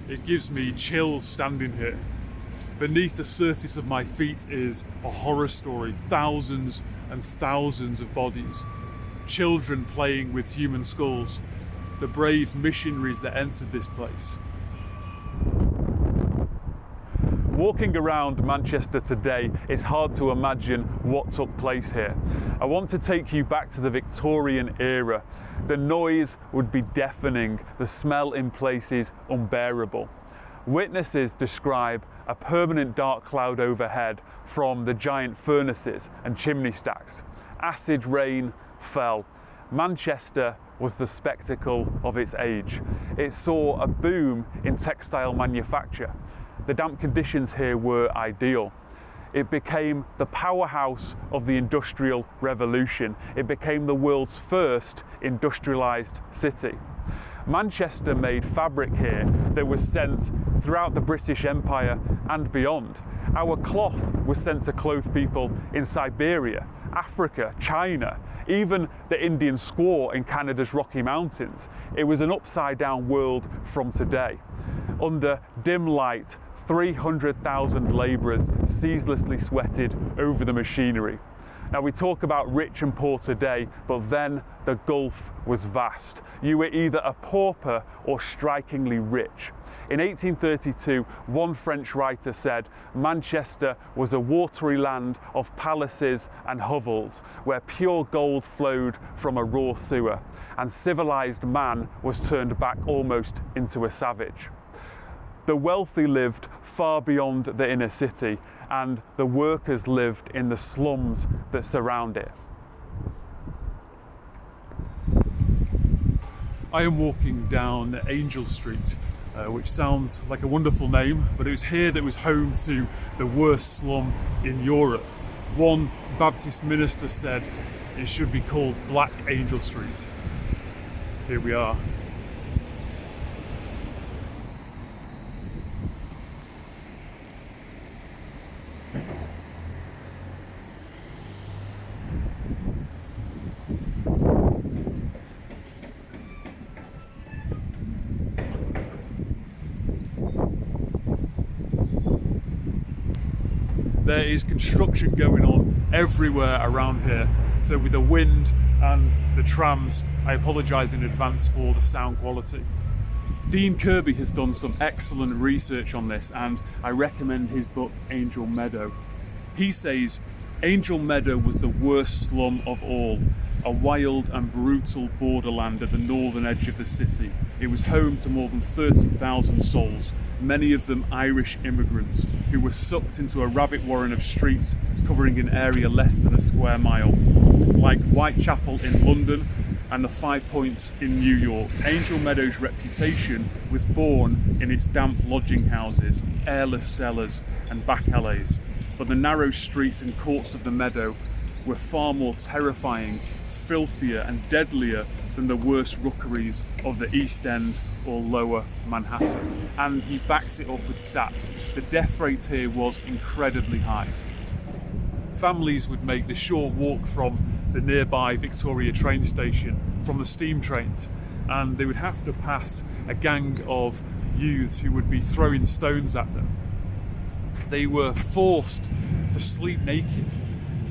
It gives me chills standing here. Beneath the surface of my feet is a horror story, thousands and thousands of bodies, children playing with human skulls, the brave missionaries that entered this place. Walking around Manchester today, it's hard to imagine what took place here. I want to take you back to the Victorian era. The noise would be deafening, the smell in places unbearable. Witnesses describe a permanent dark cloud overhead from the giant furnaces and chimney stacks. Acid rain fell. Manchester was the spectacle of its age. It saw a boom in textile manufacture. The damp conditions here were ideal. It became the powerhouse of the Industrial Revolution. It became the world's first industrialised city. Manchester made fabric here that was sent throughout the British Empire and beyond. Our cloth was sent to clothe people in Siberia, Africa, China, even the Indian squaw in Canada's Rocky Mountains. It was an upside-down world from today. Under dim light, 300,000 labourers ceaselessly sweated over the machinery. Now, we talk about rich and poor today, but then the gulf was vast. You were either a pauper or strikingly rich. In 1832, one French writer said, Manchester was a watery land of palaces and hovels, where pure gold flowed from a raw sewer, and civilised man was turned back almost into a savage. The wealthy lived far beyond the inner city, and the workers lived in the slums that surround it. I am walking down Angel Street, which sounds like a wonderful name, but it was here that was home to the worst slum in Europe. One Baptist minister said it should be called Black Angel Street. Here we are. There is construction going on everywhere around here. So with the wind and the trams, I apologise in advance for the sound quality. Dean Kirby has done some excellent research on this, and I recommend his book Angel Meadow. He says Angel Meadow was the worst slum of all, a wild and brutal borderland at the northern edge of the city. It was home to more than 30,000 souls, many of them Irish immigrants, who were sucked into a rabbit warren of streets covering an area less than a square mile. Like Whitechapel in London and the Five Points in New York, Angel Meadow's reputation was born in its damp lodging houses, airless cellars and back alleys. But the narrow streets and courts of the Meadow were far more terrifying, filthier and deadlier than the worst rookeries of the East End or Lower Manhattan. And he backs it up with stats. The death rate here was incredibly high. Families would make the short walk from the nearby Victoria train station from the steam trains, and they would have to pass a gang of youths who would be throwing stones at them. They were forced to sleep naked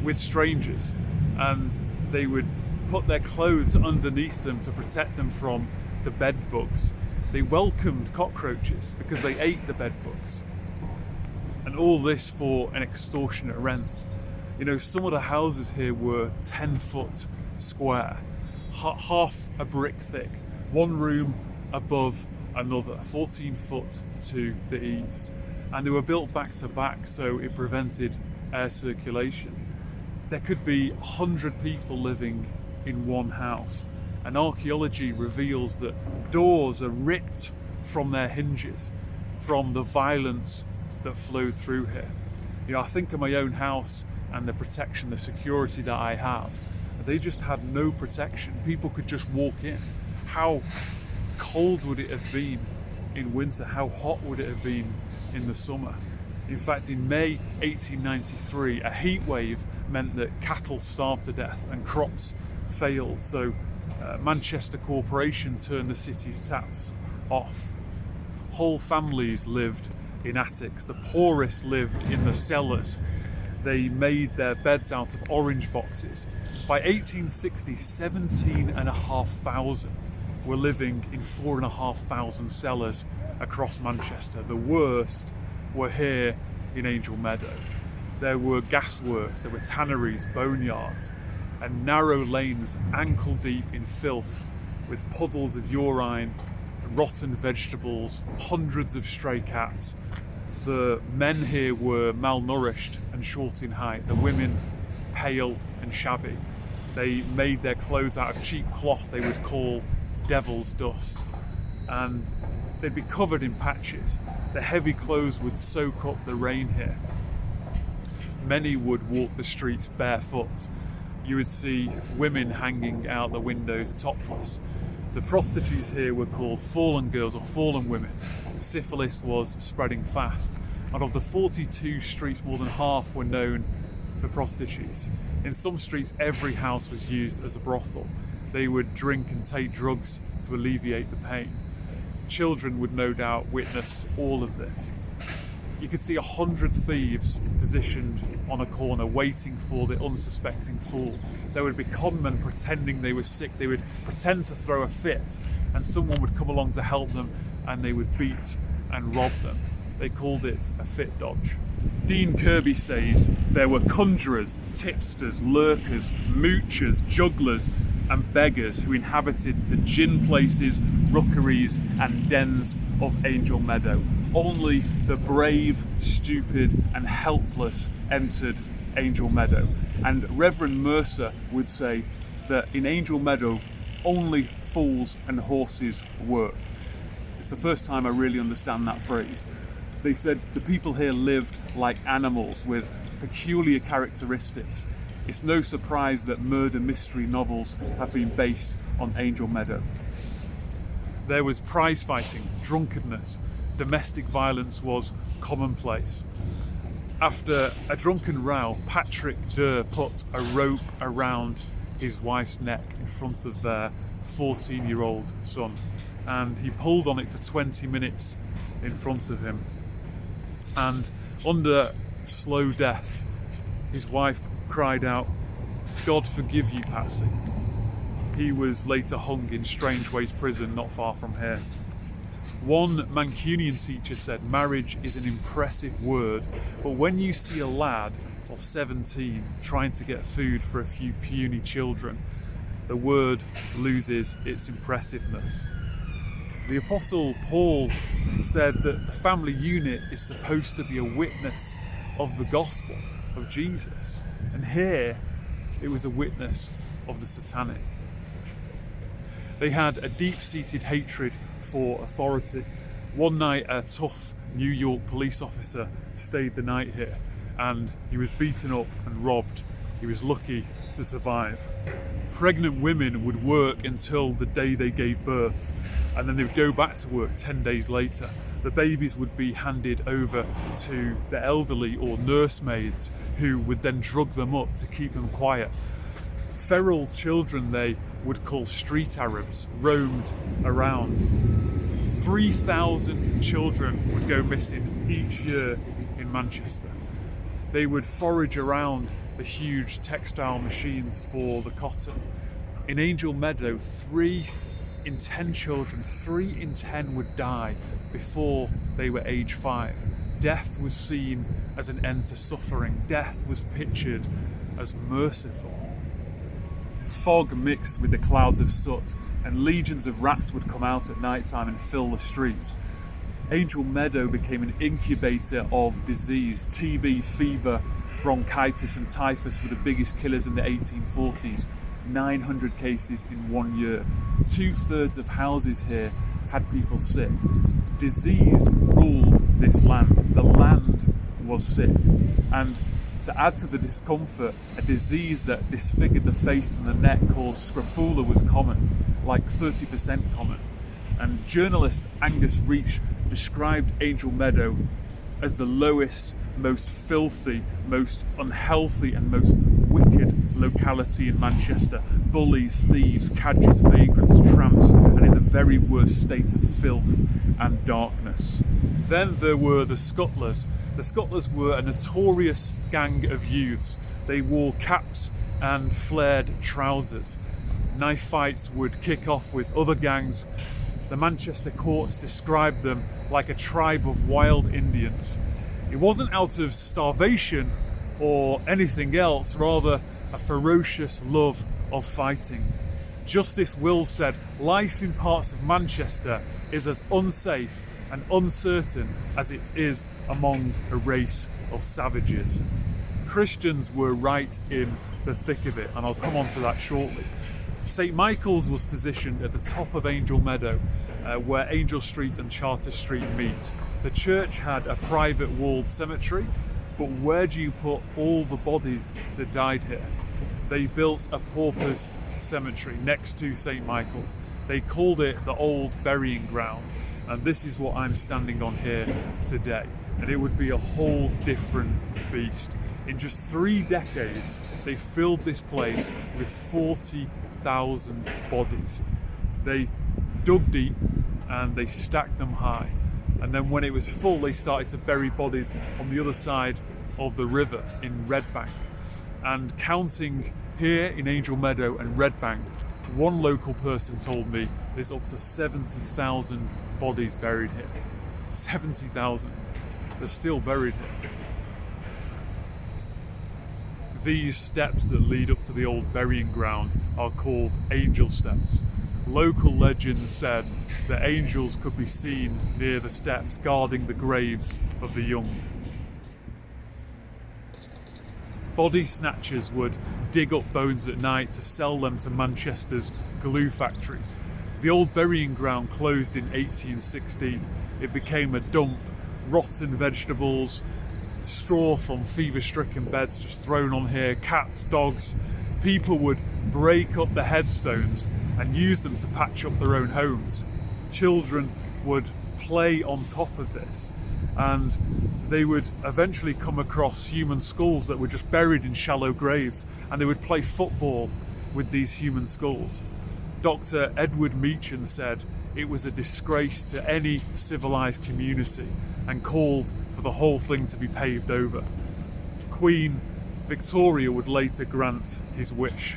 with strangers, and they would put their clothes underneath them to protect them from the bed bugs. They welcomed cockroaches because they ate the bed bugs. And all this for an extortionate rent. You know, some of the houses here were 10 foot square, half a brick thick, one room above another, 14 foot to the eaves. And they were built back to back, so it prevented air circulation. There could be 100 people living in one house. And archaeology reveals that doors are ripped from their hinges from the violence that flowed through here. You know, I think of my own house and the protection, the security that I have. They just had no protection. People could just walk in. How cold would it have been in winter? How hot would it have been in the summer? In fact, in May 1893, a heat wave meant that cattle starved to death and crops failed. So Manchester Corporation turned the city's taps off. Whole families lived in attics. The poorest lived in the cellars. They made their beds out of orange boxes. By 1860, 17,500 were living in 4,500 cellars across Manchester. The worst were here in Angel Meadow. There were gasworks, there were tanneries, boneyards, and narrow lanes ankle deep in filth with puddles of urine, rotten vegetables, hundreds of stray cats. The men here were malnourished and short in height, the women pale and shabby. They made their clothes out of cheap cloth they would call devil's dust, and they'd be covered in patches. The heavy clothes would soak up the rain here. Many would walk the streets barefoot. You would see women hanging out the windows topless. The prostitutes here were called fallen girls or fallen women. Syphilis was spreading fast, and of the 42 streets, more than half were known for prostitutes. In some streets, every house was used as a brothel. They would drink and take drugs to alleviate the pain. Children would no doubt witness all of this. You could see 100 thieves positioned on a corner waiting for the unsuspecting fool. There would be conmen pretending they were sick. They would pretend to throw a fit, and someone would come along to help them, and they would beat and rob them. They called it a fit dodge. Dean Kirby says there were conjurers, tipsters, lurkers, moochers, jugglers and beggars who inhabited the gin places, rookeries and dens of Angel Meadow. Only the brave, stupid and helpless entered Angel Meadow. And Reverend Mercer would say that in Angel Meadow only fools and horses work. It's the first time I really understand that phrase. They said the people here lived like animals with peculiar characteristics. It's no surprise that murder mystery novels have been based on Angel Meadow. There was prize fighting, drunkenness, domestic violence was commonplace. After a drunken row, Patrick Durr put a rope around his wife's neck in front of their 14-year-old son, and he pulled on it for 20 minutes in front of him. And under slow death, his wife cried out, "God forgive you, Patsy." He was later hung in Strangeways prison not far from here. One Mancunian teacher said, "Marriage is an impressive word, but when you see a lad of 17 trying to get food for a few puny children, the word loses its impressiveness." The Apostle Paul said that the family unit is supposed to be a witness of the gospel of Jesus. And here, it was a witness of the satanic. They had a deep-seated hatred for authority. One night, a tough New York police officer stayed the night here, and he was beaten up and robbed. He was lucky to survive. Pregnant women would work until the day they gave birth, and then they would go back to work 10 days later. The babies would be handed over to the elderly or nursemaids, who would then drug them up to keep them quiet. Feral children they would call street Arabs roamed around. 3,000 children would go missing each year in Manchester. They would forage around the huge textile machines for the cotton. In Angel Meadow, 3 in 10 children, 3 in 10 would die before they were age 5. Death was seen as an end to suffering. Death was pictured as merciful. Fog mixed with the clouds of soot, and legions of rats would come out at night time and fill the streets. Angel Meadow became an incubator of disease. TB, fever, bronchitis and typhus were the biggest killers in the 1840s. 900 cases in 1 year. 2/3 of houses here had people sick. Disease ruled this land. The land was sick. And to add to the discomfort, a disease that disfigured the face and the neck called scrofula was common, like 30% common. And journalist Angus Reach described Angel Meadow as the lowest, most filthy, most unhealthy and most wicked locality in Manchester. Bullies, thieves, cadgers, vagrants, tramps, and in the very worst state of filth and darkness. Then there were the Scuttlers. The Scuttlers were a notorious gang of youths. They wore caps and flared trousers. Knife fights would kick off with other gangs. The Manchester courts described them like a tribe of wild Indians. It wasn't out of starvation or anything else, rather a ferocious love of fighting. Justice Wills said, "Life in parts of Manchester is as unsafe and uncertain as it is among a race of savages." Christians were right in the thick of it, and I'll come on to that shortly. St Michael's was positioned at the top of Angel Meadow, where Angel Street and Charter Street meet. The church had a private walled cemetery, but where do you put all the bodies that died here? They built a pauper's cemetery next to St Michael's. They called it the Old Burying Ground, and this is what I'm standing on here today. And it would be a whole different beast. In just 3 decades, they filled this place with 40,000 bodies. They dug deep and they stacked them high. And then when it was full, they started to bury bodies on the other side of the river in Red Bank. And counting here in Angel Meadow and Red Bank, one local person told me there's up to 70,000 bodies buried here. 70,000. They're still buried here. These steps that lead up to the old burying ground are called angel steps. Local legends said that angels could be seen near the steps guarding the graves of the young. Body snatchers would dig up bones at night to sell them to Manchester's glue factories. The old burying ground closed in 1816. It became a dump, rotten vegetables, straw from fever-stricken beds just thrown on here, cats, dogs. People would break up the headstones and use them to patch up their own homes. Children would play on top of this, and they would eventually come across human skulls that were just buried in shallow graves, and they would play football with these human skulls. Dr. Edward Meacham said it was a disgrace to any civilized community and called for the whole thing to be paved over. Queen Victoria would later grant his wish.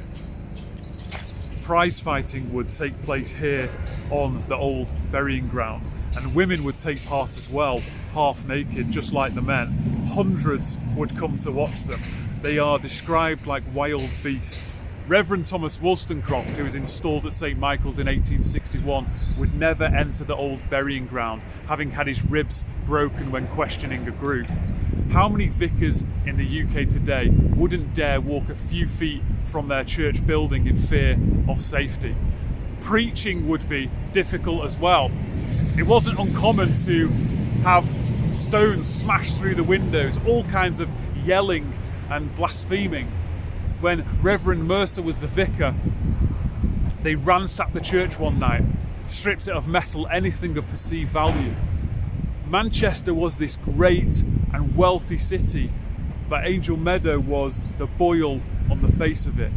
Prize fighting would take place here on the old burying ground, and women would take part as well, half naked, just like the men. Hundreds would come to watch them. They are described like wild beasts. Reverend Thomas Wollstonecraft, who was installed at St Michael's in 1861, would never enter the old burying ground, having had his ribs broken when questioning a group. How many vicars in the UK today wouldn't dare walk a few feet from their church building in fear of safety? Preaching would be difficult as well. It wasn't uncommon to have stones smashed through the windows, all kinds of yelling and blaspheming. When Reverend Mercer was the vicar, they ransacked the church one night, stripped it of metal, anything of perceived value. Manchester was this great and wealthy city, but Angel Meadow was the boil on the face of it.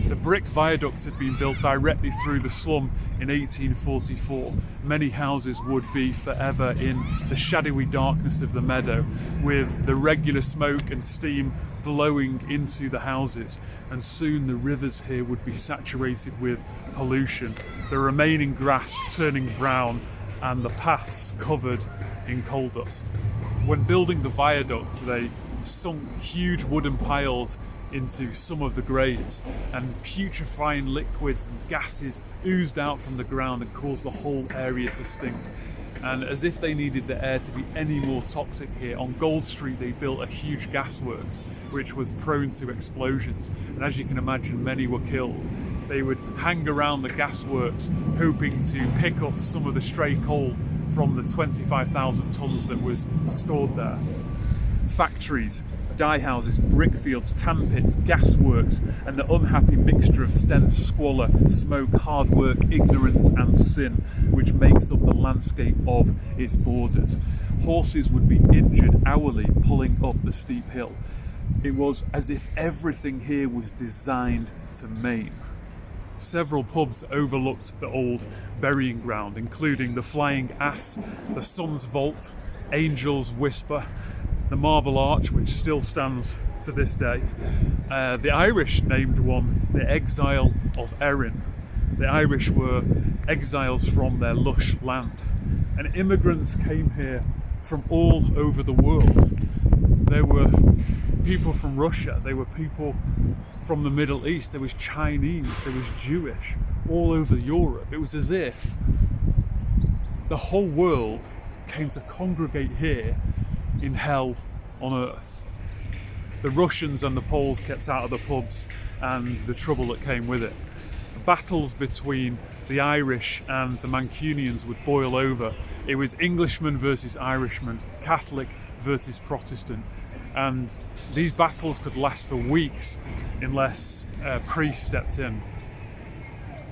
The brick viaduct had been built directly through the slum in 1844. Many houses would be forever in the shadowy darkness of the meadow, with the regular smoke and steam blowing into the houses, and soon the rivers here would be saturated with pollution, the remaining grass turning brown and the paths covered in coal dust. When building the viaduct, they sunk huge wooden piles into some of the graves, and putrefying liquids and gases oozed out from the ground and caused the whole area to stink. And as if they needed the air to be any more toxic here, on Gold Street they built a huge gasworks which was prone to explosions, and as you can imagine, many were killed. They would hang around the gasworks hoping to pick up some of the stray coal from the 25,000 tonnes that was stored there. Factories, dye houses, brick fields, tan pits, gasworks, and the unhappy mixture of stench, squalor, smoke, hard work, ignorance and sin, which makes up the landscape of its borders. Horses would be injured hourly pulling up the steep hill. It was as if everything here was designed to maim. Several pubs overlooked the old burying ground, including the Flying Ass, the Sun's Vault, Angel's Whisper, the Marble Arch, which still stands to this day. The Irish named one the Exile of Erin. The Irish were exiles from their lush land, and immigrants came here from all over the world. There were people from Russia, there were people from the Middle East, there was Chinese, there was Jewish, all over Europe. It was as if the whole world came to congregate here in hell on earth. The Russians and the Poles kept out of the pubs and the trouble that came with it. Battles between the Irish and the Mancunians would boil over. It was Englishmen versus Irishmen, Catholic versus Protestant, and these battles could last for weeks unless a priest stepped in.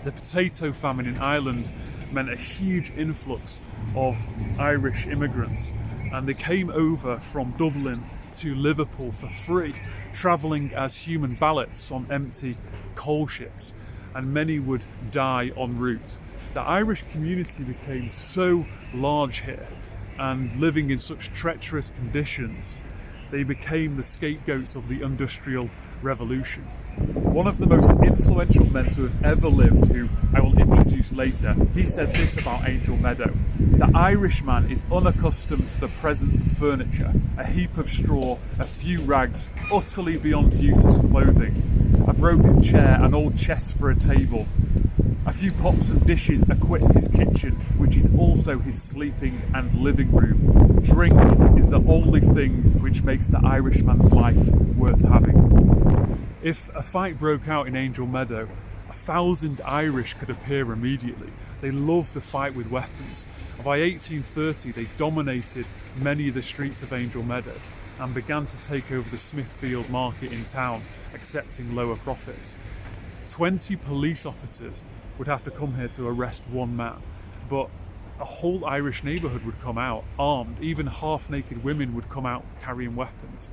The potato famine in Ireland meant a huge influx of Irish immigrants, and they came over from Dublin to Liverpool for free, travelling as human ballots on empty coal ships, and many would die en route. The Irish community became so large here, and living in such treacherous conditions, they became the scapegoats of the Industrial Revolution. One of the most influential men to have ever lived, who I will introduce later, he said this about Angel Meadow: "The Irishman is unaccustomed to the presence of furniture, a heap of straw, a few rags, utterly beyond use as clothing, a broken chair, an old chest for a table. A few pots and dishes equip his kitchen, which is also his sleeping and living room. Drink is the only thing which makes the Irishman's life worth having." If a fight broke out in Angel Meadow, 1,000 Irish could appear immediately. They loved to fight with weapons. By 1830, they dominated many of the streets of Angel Meadow and began to take over the Smithfield market in town, accepting lower profits. 20 police officers would have to come here to arrest one man, but a whole Irish neighbourhood would come out armed. Even half-naked women would come out carrying weapons,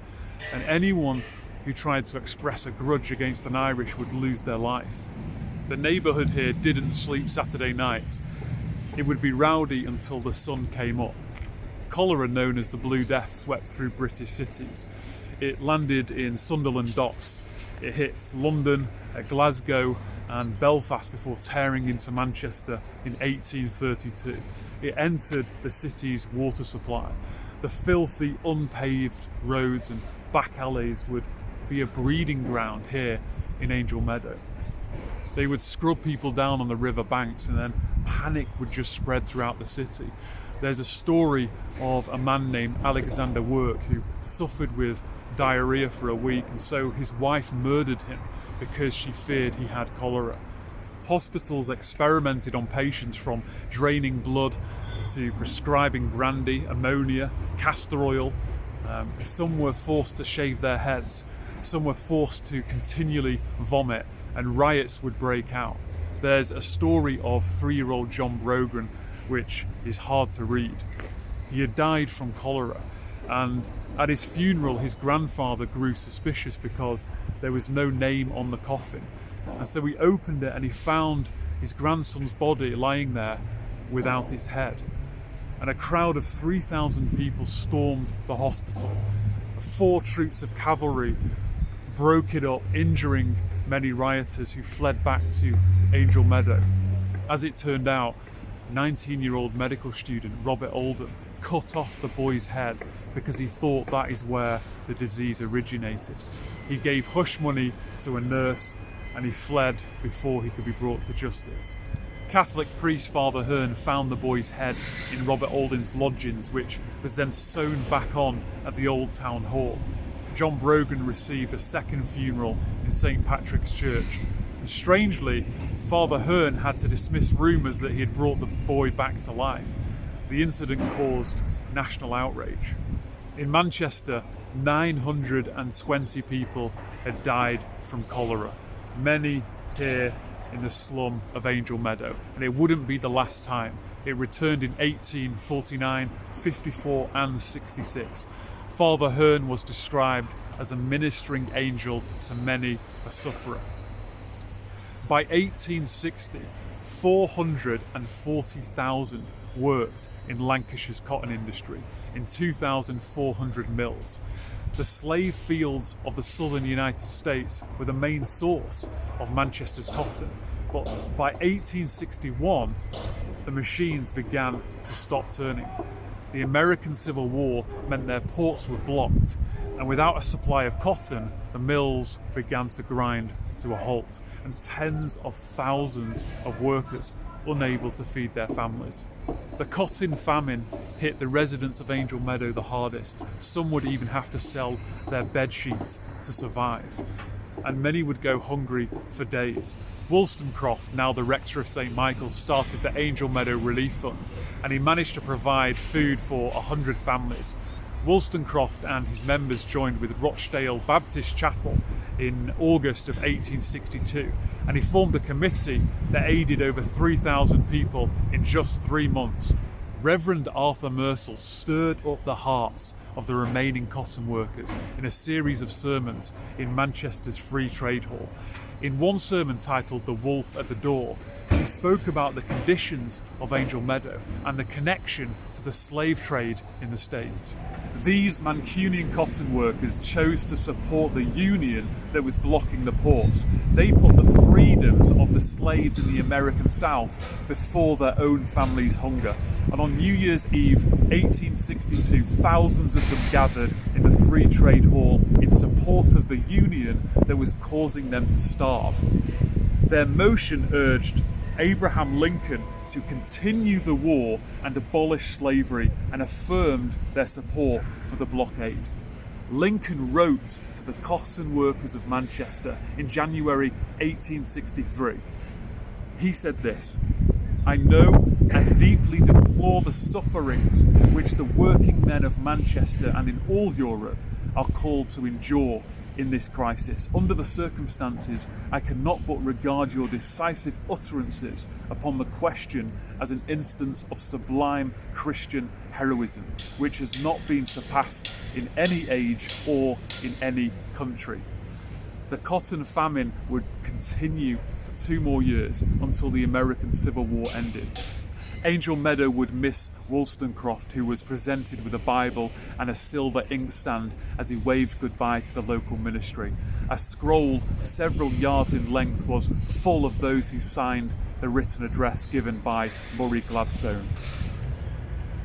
and anyone who tried to express a grudge against an Irish would lose their life. The neighbourhood here didn't sleep Saturday nights. It would be rowdy until the sun came up. Cholera, known as the Blue Death, swept through British cities. It landed in Sunderland docks. It hit London, Glasgow and Belfast before tearing into Manchester in 1832. It entered the city's water supply. The filthy, unpaved roads and back alleys would be a breeding ground here in Angel Meadow. They would scrub people down on the river banks, and then panic would just spread throughout the city. There's a story of a man named Alexander Work who suffered with diarrhea for a week, and so his wife murdered him because she feared he had cholera. Hospitals experimented on patients, from draining blood to prescribing brandy, ammonia, castor oil. Some were forced to shave their heads. Some were forced to continually vomit, and riots would break out. There's a story of 3-year-old John Brogan, which is hard to read. He had died from cholera, and at his funeral his grandfather grew suspicious because there was no name on the coffin. And so he opened it and he found his grandson's body lying there without its head. And a crowd of 3,000 people stormed the hospital. 4 troops of cavalry broke it up, injuring many rioters who fled back to Angel Meadow. As it turned out, 19-year-old medical student Robert Oldham cut off the boy's head because he thought that is where the disease originated. He gave hush money to a nurse and he fled before he could be brought to justice. Catholic priest Father Hearn found the boy's head in Robert Oldham's lodgings, which was then sewn back on at the Old Town Hall. John Brogan received a second funeral in St. Patrick's Church. And strangely, Father Hearn had to dismiss rumours that he had brought the boy back to life. The incident caused national outrage. In Manchester, 920 people had died from cholera, many here in the slum of Angel Meadow, and it wouldn't be the last time. It returned in 1849, 54 and 66. Father Hearn was described as a ministering angel to many a sufferer. By 1860, 440,000 worked in Lancashire's cotton industry in 2,400 mills. The slave fields of the southern United States were the main source of Manchester's cotton, but by 1861, the machines began to stop turning. The American Civil War meant their ports were blocked, and without a supply of cotton, the mills began to grind to a halt, and tens of thousands of workers unable to feed their families. The cotton famine hit the residents of Angel Meadow the hardest. Some would even have to sell their bed sheets to survive, and many would go hungry for days. Wollstonecraft, now the rector of St. Michael's, started the Angel Meadow Relief Fund, and he managed to provide food for 100 families. Wollstonecraft and his members joined with Rochdale Baptist Chapel in August of 1862, and he formed a committee that aided over 3,000 people in just 3 months. Reverend Arthur Mersel stirred up the hearts of the remaining cotton workers in a series of sermons in Manchester's Free Trade Hall. In one sermon titled "The Wolf at the Door," he spoke about the conditions of Angel Meadow and the connection to the slave trade in the States. These Mancunian cotton workers chose to support the union that was blocking the ports. They put the freedoms of the slaves in the American South before their own families' hunger. And on New Year's Eve 1862, thousands of them gathered in the Free Trade Hall in support of the union that was causing them to starve. Their motion urged Abraham Lincoln to continue the war and abolish slavery, and affirmed their support for the blockade. Lincoln wrote to the cotton workers of Manchester in January 1863. He said this: "I know and deeply deplore the sufferings which the working men of Manchester and in all Europe are called to endure in this crisis. Under the circumstances, I cannot but regard your decisive utterances upon the question as an instance of sublime Christian heroism, which has not been surpassed in any age or in any country." The cotton famine would continue for 2 more years until the American Civil War ended. Angel Meadow would miss Wollstonecraft, who was presented with a Bible and a silver inkstand as he waved goodbye to the local ministry. A scroll several yards in length was full of those who signed the written address given by Murray Gladstone.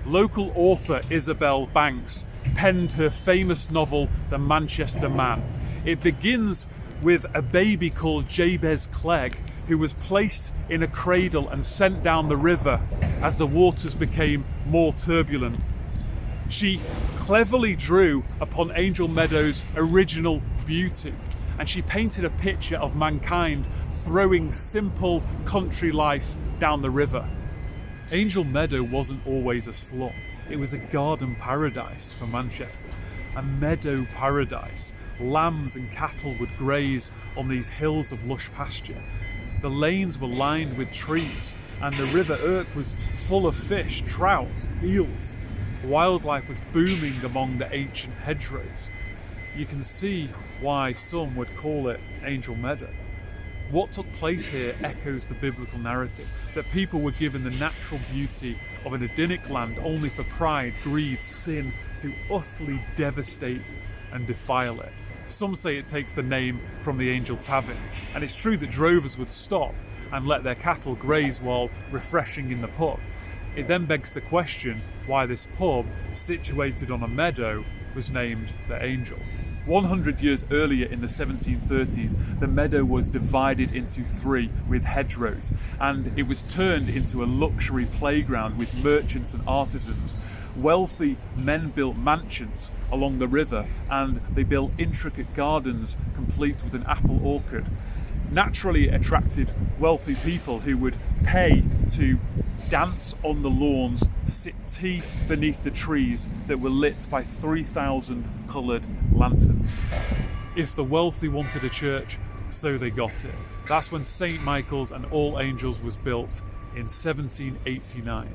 Local author Isabel Banks penned her famous novel The Manchester Man. It begins with a baby called Jabez Clegg, who was placed in a cradle and sent down the river as the waters became more turbulent. She cleverly drew upon Angel Meadow's original beauty, and she painted a picture of mankind throwing simple country life down the river. Angel Meadow wasn't always a slum. It was a garden paradise for Manchester, a meadow paradise. Lambs and cattle would graze on these hills of lush pasture. The lanes were lined with trees, and the River Irk was full of fish, trout, eels. Wildlife was booming among the ancient hedgerows. You can see why some would call it Angel Meadow. What took place here echoes the biblical narrative, that people were given the natural beauty of an Edenic land only for pride, greed, sin to utterly devastate and defile it. Some say it takes the name from the Angel Tavern, and it's true that drovers would stop and let their cattle graze while refreshing in the pub. It then begs the question why this pub, situated on a meadow, was named the Angel. 100 years earlier, in the 1730s, the meadow was divided into 3 with hedgerows, and it was turned into a luxury playground with merchants and artisans. Wealthy men built mansions along the river, and they built intricate gardens complete with an apple orchard. Naturally, it attracted wealthy people who would pay to dance on the lawns, sip tea beneath the trees that were lit by 3,000 coloured lanterns. If the wealthy wanted a church, so they got it. That's when St. Michael's and All Angels was built in 1789.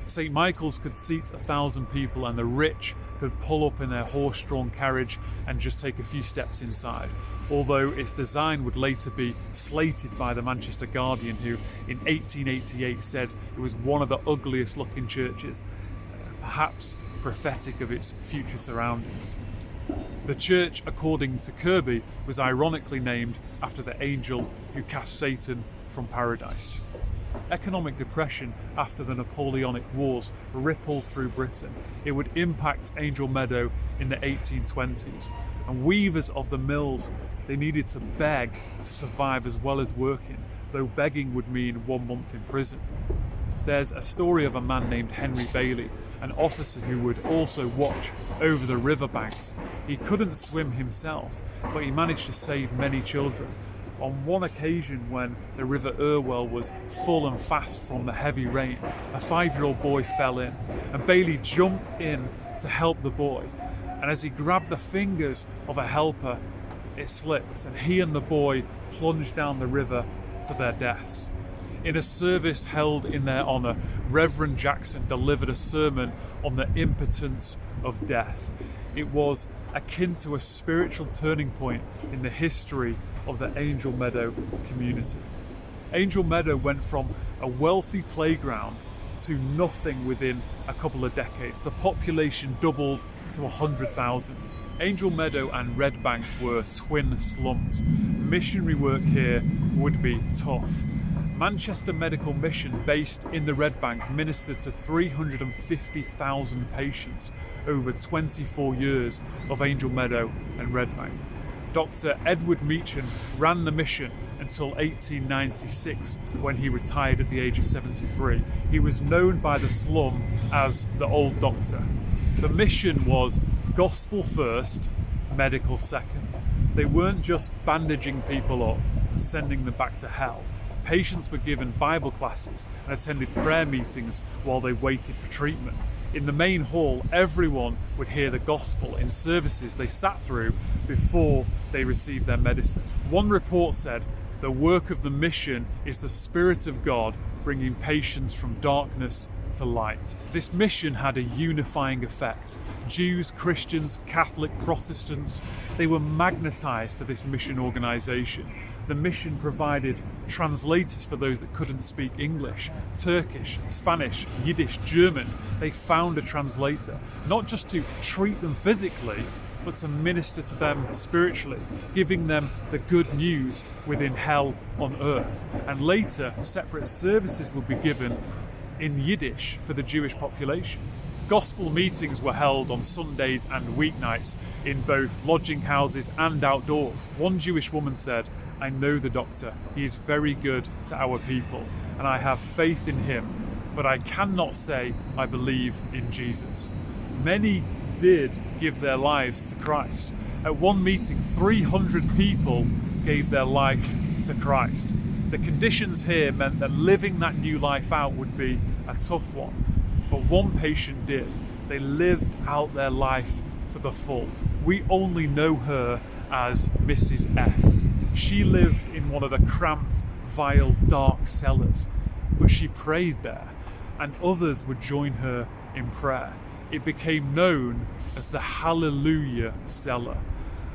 St. Michael's could seat 1,000 people, and the rich could pull up in their horse-drawn carriage and just take a few steps inside, although its design would later be slated by the Manchester Guardian, who in 1888 said it was one of the ugliest looking churches, perhaps prophetic of its future surroundings. The church, according to Kirby, was ironically named after the angel who cast Satan from paradise. Economic depression after the Napoleonic Wars rippled through Britain. It would impact Angel Meadow in the 1820s, and weavers of the mills, they needed to beg to survive as well as working, though begging would mean 1 month in prison. There's a story of a man named Henry Bailey, an officer who would also watch over the riverbanks. He couldn't swim himself, but he managed to save many children. On one occasion, when the River Irwell was full and fast from the heavy rain, a 5-year-old boy fell in, and Bailey jumped in to help the boy. And as he grabbed the fingers of a helper, it slipped, and he and the boy plunged down the river to their deaths. In a service held in their honour, Reverend Jackson delivered a sermon on the impotence of death. It was akin to a spiritual turning point in the history of the Angel Meadow community. Angel Meadow went from a wealthy playground to nothing within a couple of decades. The population doubled to 100,000. Angel Meadow and Red Bank were twin slums. Missionary work here would be tough. Manchester Medical Mission, based in the Red Bank, ministered to 350,000 patients over 24 years of Angel Meadow and Red Bank. Dr. Edward Meacham ran the mission until 1896, when he retired at the age of 73. He was known by the slum as the Old Doctor. The mission was gospel first, medical second. They weren't just bandaging people up and sending them back to hell. Patients were given Bible classes and attended prayer meetings while they waited for treatment. In the main hall, everyone would hear the gospel in services they sat through before they received their medicine. One report said, "The work of the mission is the Spirit of God bringing patients from darkness to light." This mission had a unifying effect. Jews, Christians, Catholic, Protestants, they were magnetized to this mission organization. The mission provided translators for those that couldn't speak English, Turkish, Spanish, Yiddish, German. They found a translator, not just to treat them physically, but to minister to them spiritually, giving them the good news within hell on earth. And later, separate services would be given in Yiddish for the Jewish population. Gospel meetings were held on Sundays and weeknights in both lodging houses and outdoors. One Jewish woman said, "I know the doctor. He is very good to our people, and I have faith in him, but I cannot say I believe in Jesus." Many did give their lives to Christ. At one meeting, 300 people gave their life to Christ. The conditions here meant that living that new life out would be a tough one. But one patient did. They lived out their life to the full. We only know her as Mrs. F. She lived in one of the cramped, vile, dark cellars, but she prayed there, and others would join her in prayer. It became known as the Hallelujah Cellar,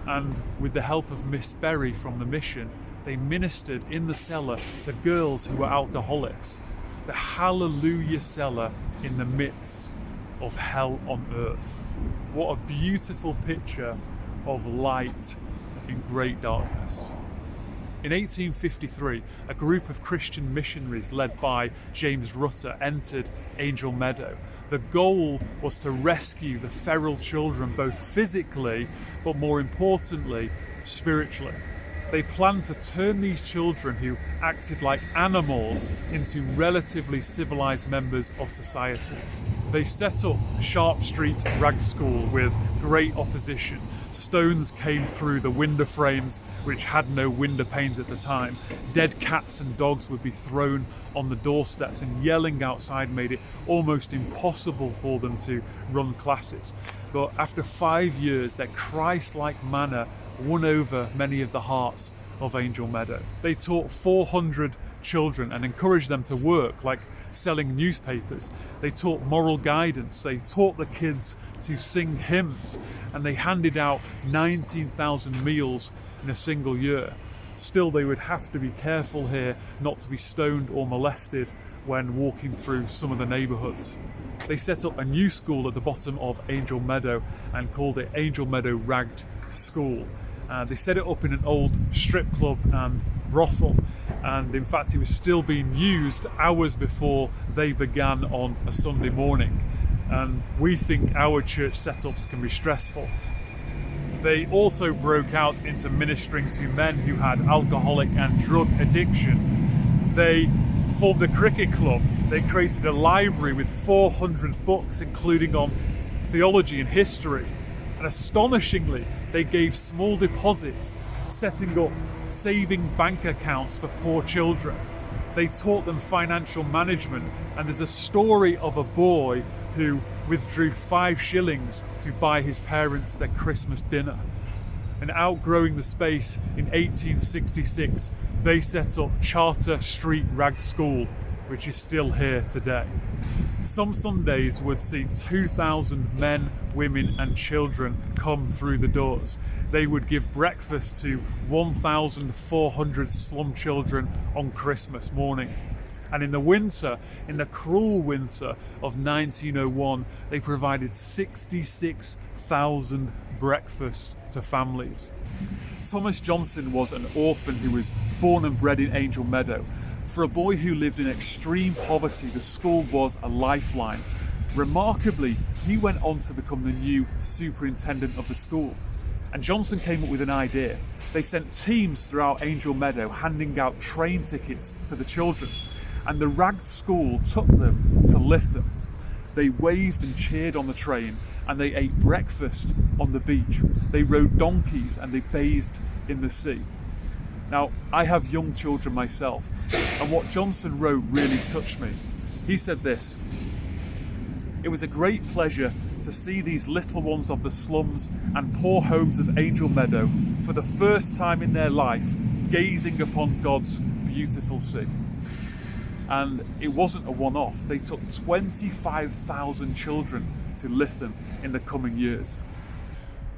and with the help of Miss Berry from the mission, they ministered in the cellar to girls who were alcoholics. The Hallelujah Cellar in the midst of hell on earth. What a beautiful picture of light in great darkness. In 1853, a group of Christian missionaries led by James Rutter entered Angel Meadow. The goal was to rescue the feral children, both physically, but more importantly, spiritually. They planned to turn these children who acted like animals into relatively civilized members of society. They set up Sharp Street Rag School with great opposition. Stones came through the window frames, which had no window panes at the time. Dead cats and dogs would be thrown on the doorsteps, and yelling outside made it almost impossible for them to run classes. But after 5 years, their Christ-like manner won over many of the hearts of Angel Meadow. They taught 400 children and encouraged them to work, like selling newspapers. They taught moral guidance. They taught the kids to sing hymns, and they handed out 19,000 meals in a single year. Still, they would have to be careful here not to be stoned or molested when walking through some of the neighbourhoods. They set up a new school at the bottom of Angel Meadow and called it Angel Meadow Ragged School. They set it up in an old strip club and brothel, and in fact it was still being used hours before they began on a Sunday morning. And we think our church setups can be stressful. They also broke out into ministering to men who had alcoholic and drug addiction. They formed a cricket club. They created a library with 400 books, including on theology and history. And astonishingly, they gave small deposits, setting up saving bank accounts for poor children. They taught them financial management, and there's a story of a boy who withdrew 5 shillings to buy his parents their Christmas dinner. And outgrowing the space in 1866, they set up Charter Street Rag School, which is still here today. Some Sundays would see 2,000 men, women and children come through the doors. They would give breakfast to 1,400 slum children on Christmas morning. And in the winter, in the cruel winter of 1901, they provided 66,000 breakfasts to families. Thomas Johnson was an orphan who was born and bred in Angel Meadow. For a boy who lived in extreme poverty, the school was a lifeline. Remarkably, he went on to become the new superintendent of the school. And Johnson came up with an idea. They sent teams throughout Angel Meadow handing out train tickets to the children. And the ragged school took them to Lytham. They waved and cheered on the train, and they ate breakfast on the beach. They rode donkeys and they bathed in the sea. Now, I have young children myself, and what Johnson wrote really touched me. He said this: "It was a great pleasure to see these little ones of the slums and poor homes of Angel Meadow for the first time in their life gazing upon God's beautiful sea." And it wasn't a one-off. They took 25,000 children to Lytham in the coming years.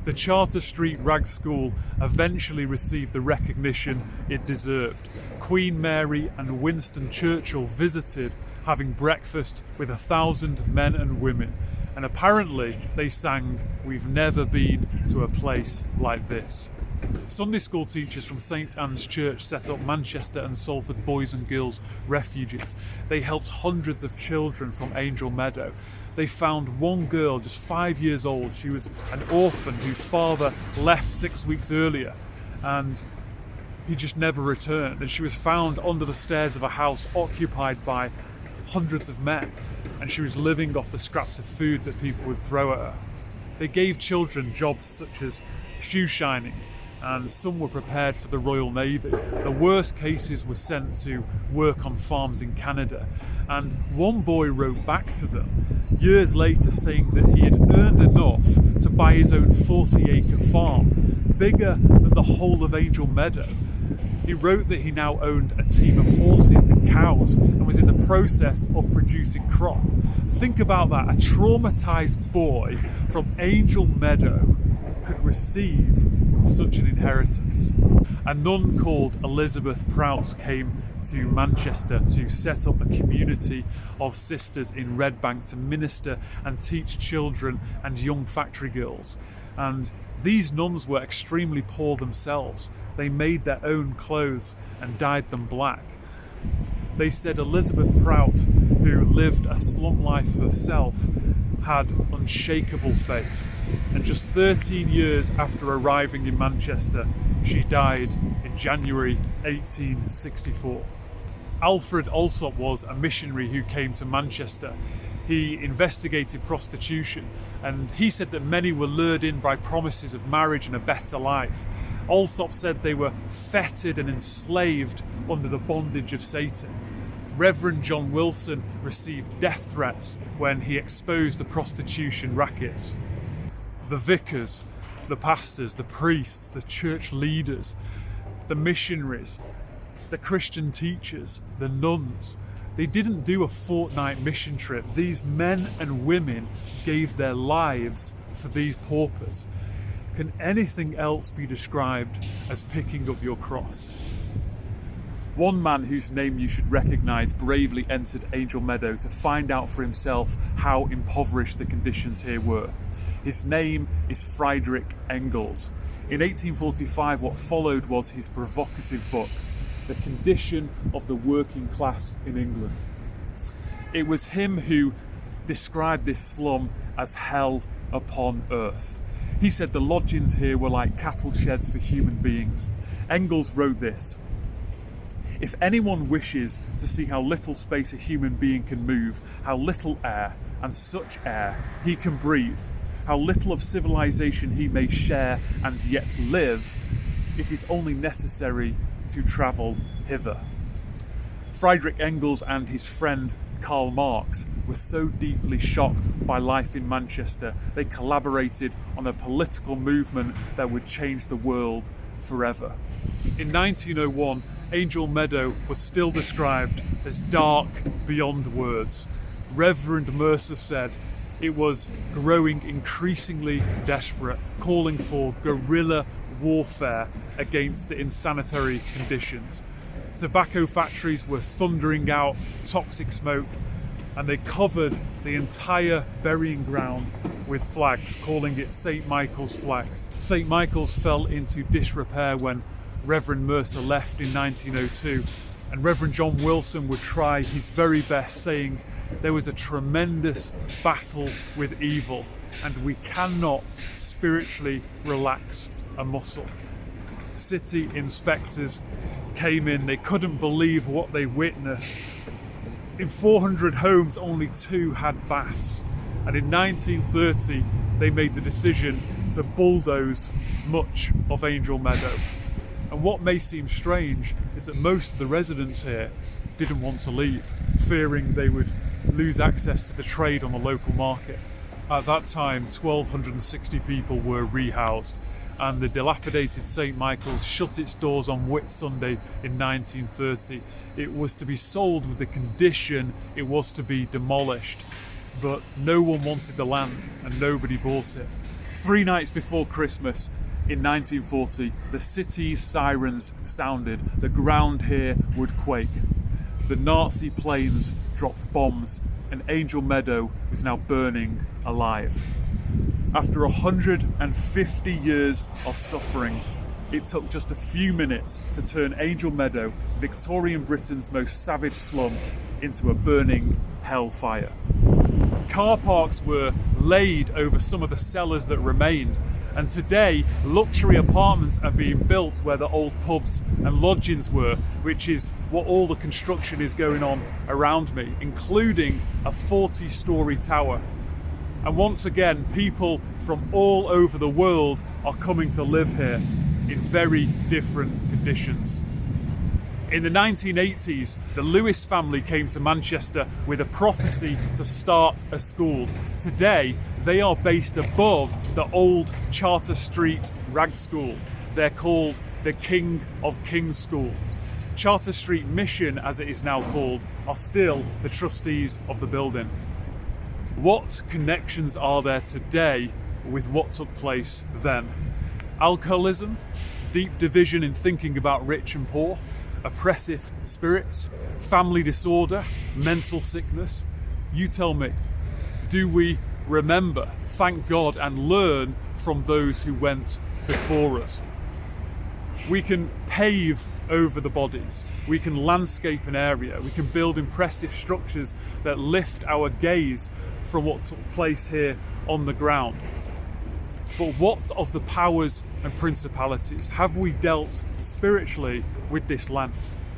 The Charter Street Rag School eventually received the recognition it deserved. Queen Mary and Winston Churchill visited, having breakfast with 1,000 men and women. And apparently they sang, "We've never been to a place like this." Sunday school teachers from St Anne's Church set up Manchester and Salford Boys and Girls Refuges. They helped hundreds of children from Angel Meadow. They found one girl just 5 years old. She was an orphan whose father left 6 weeks earlier, and he just never returned. And she was found under the stairs of a house occupied by hundreds of men, and she was living off the scraps of food that people would throw at her. They gave children jobs such as shoe shining, and some were prepared for the Royal Navy. The worst cases were sent to work on farms in Canada, and one boy wrote back to them years later saying that he had earned enough to buy his own 40-acre farm, bigger than the whole of Angel Meadow. He wrote that he now owned a team of horses and cows and was in the process of producing crop. Think about that, a traumatised boy from Angel Meadow could receive such an inheritance. A nun called Elizabeth Prout came to Manchester to set up a community of sisters in Redbank to minister and teach children and young factory girls. And these nuns were extremely poor themselves. They made their own clothes and dyed them black. They said Elizabeth Prout, who lived a slum life herself, had unshakable faith. And just 13 years after arriving in Manchester, she died in January 1864. Alfred Alsop was a missionary who came to Manchester. He investigated prostitution, and he said that many were lured in by promises of marriage and a better life. Alsop said they were fettered and enslaved under the bondage of Satan. Reverend John Wilson received death threats when he exposed the prostitution rackets. The vicars, the pastors, the priests, the church leaders, the missionaries, the Christian teachers, the nuns, They didn't do a fortnight mission trip. These men and women gave their lives for these paupers. Can anything else be described as picking up your cross? One man whose name you should recognise bravely entered Angel Meadow to find out for himself how impoverished the conditions here were. His name is Friedrich Engels. In 1845, what followed was his provocative book, The Condition of the Working Class in England. It was him who described this slum as hell upon earth. He said the lodgings here were like cattle sheds for human beings. Engels wrote this: "If anyone wishes to see how little space a human being can move, how little air, and such air, he can breathe, how little of civilization he may share and yet live, it is only necessary to travel hither." Friedrich Engels and his friend Karl Marx were so deeply shocked by life in Manchester, they collaborated on a political movement that would change the world forever. In 1901, Angel Meadow was still described as dark beyond words. Reverend Mercer said it was growing increasingly desperate, calling for guerrilla warfare against the insanitary conditions. Tobacco factories were thundering out toxic smoke, and they covered the entire burying ground with flags, calling it St. Michael's flags. St. Michael's fell into disrepair when Reverend Mercer left in 1902, and Reverend John Wilson would try his very best, saying there was a tremendous battle with evil and we cannot spiritually relax a muscle. City inspectors came in, they couldn't believe what they witnessed. In 400 homes, only 2 had baths, and in 1930 they made the decision to bulldoze much of Angel Meadow. And what may seem strange is that most of the residents here didn't want to leave, fearing they would lose access to the trade on the local market. At that time, 1,260 people were rehoused, and the dilapidated St. Michael's shut its doors on Whit Sunday in 1930. It was to be sold with the condition it was to be demolished, but no one wanted the land and nobody bought it. 3 nights before Christmas, in 1940, the city's sirens sounded. The ground here would quake. The Nazi planes dropped bombs, and Angel Meadow was now burning alive. After 150 years of suffering, it took just a few minutes to turn Angel Meadow, Victorian Britain's most savage slum, into a burning hellfire. Car parks were laid over some of the cellars that remained, and today luxury apartments are being built where the old pubs and lodgings were, which is what all the construction is going on around me, including a 40-storey tower. And once again, people from all over the world are coming to live here in very different conditions. In the 1980s, the Lewis family came to Manchester with a prophecy to start a school. Today, they are based above the old Charter Street Rag School. They're called the King of Kings School. Charter Street Mission, as it is now called, are still the trustees of the building. What connections are there today with what took place then? Alcoholism, deep division in thinking about rich and poor, oppressive spirits, family disorder, mental sickness. You tell me, do we remember, thank God, and learn from those who went before us? We can pave over the bodies, we can landscape an area, we can build impressive structures that lift our gaze from what took place here on the ground. But what of the powers and principalities? Have we dealt spiritually with this land?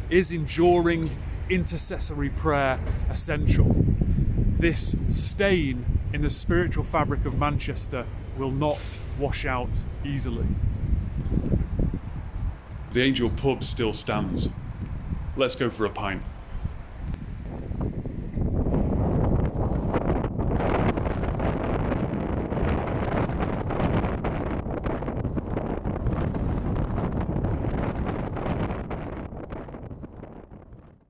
Is enduring intercessory prayer essential? This stain in the spiritual fabric of Manchester will not wash out easily. The Angel pub still stands. Let's go for a pint.